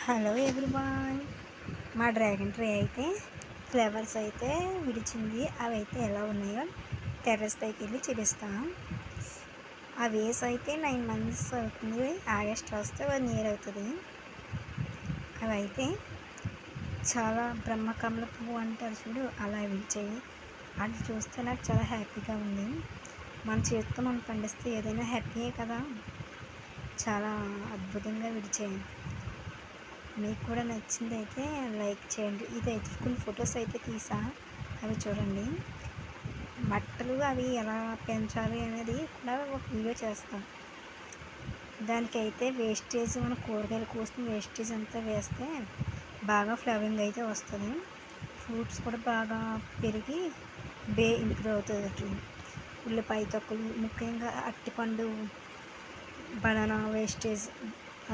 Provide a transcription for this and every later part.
Hello everyone. మా dragon tree అయితే flowers అయితే విడిచింది. అవి అయితే ఎలా ఉన్నాయో టెర్రస్ పైకి వెళ్ళి చూపిస్తాం. ఆ వేస్ అయితే 9 months అవుతుంది. ఆగస్ట్ వస్తే 1 year అవుతుంది. అవి అయితే చాలా బ్రహ్మకమల పువ్వు అంటారు చూడు, అలా విడిచాయి. అది చూస్తే నాకు చాలా హ్యాపీగా ఉంది. మన చేతితో మనం పండిస్తే ఏదైనా హ్యాపీయే కదా. చాలా అద్భుతంగా విడిచాయి. మీకు కూడా నచ్చిందైతే లైక్ చేయండి. ఇదైతే ఫుల్ ఫొటోస్ అయితే తీసా, అవి చూడండి. బట్టలు అవి ఎలా పెంచాలి అనేది కూడా ఒక వీడియో చేస్తాం. దానికైతే వేస్టేజ్, మన కూరగాయలు కోసిన వేస్టేజ్ అంతా వేస్తే బాగా ఫ్లవరింగ్ అయితే వస్తుంది. ఫ్రూట్స్ కూడా బాగా పెరిగి ఇంప్రూవ్ అవుతుంది. ఉల్లిపాయ తొక్కలు, ముఖ్యంగా అరటిపండు, బనానా వేస్టేజ్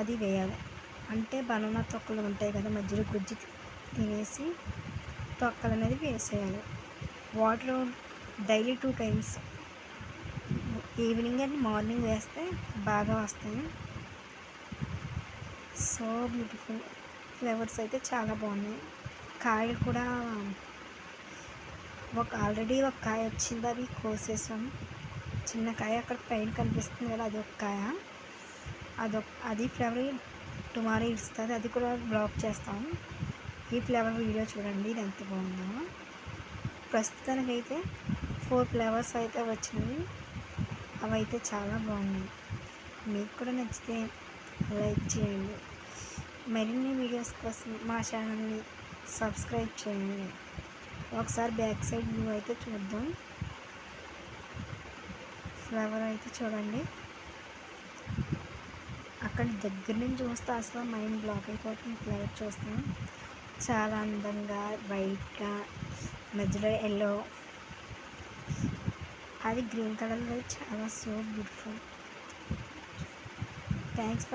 అది వేయాలి. అంటే బనానా తొక్కలు ఉంటాయి కదా, మధ్యలో గుజ్జు తినేసి తొక్కలు అనేది వేసేయాలి. Water daily 2 times, evening and morning వేస్తే బాగా వస్తాయి. సో బ్యూటిఫుల్ ఫ్లవర్స్ అయితే చాలా బాగున్నాయి. కాయలు కూడా ఆల్రెడీ ఒక కాయ వచ్చింది, అవి కోసేసాం. చిన్న కాయ అక్కడ పైన కనిపిస్తుంది కదా, అది ఒక కాయ. అది ఫ్లవర్ టుమారో ఇస్తుంది, అది కూడా బ్లాక్ చేస్తాం. ఈ ఫ్లవర్ వీడియో చూడండి, ఇది ఎంత బాగుందో. ప్రస్తుతానికైతే 4 flowers అయితే వచ్చినాయి. అవి అయితే చాలా బాగున్నాయి. మీకు కూడా నచ్చితే లైక్ చేయండి. మరిన్ని వీడియోస్ కోసం మా ఛానల్ని సబ్స్క్రైబ్ చేయండి. ఒకసారి బ్యాక్ సైడ్ వ్యూ అయితే చూద్దాం. ఫ్లవర్ అయితే చూడండి, అక్కడ దగ్గర నుంచి చూస్తే అసలు మైండ్ బ్లాక్ అయిపోతుంది. ఫ్లవర్ చూస్తాం, చాలా అందంగా వైట్గా, మధ్యలో ఎల్లో, అది గ్రీన్ కలర్లో చాలా సో బ్యూటిఫుల్. Thanks for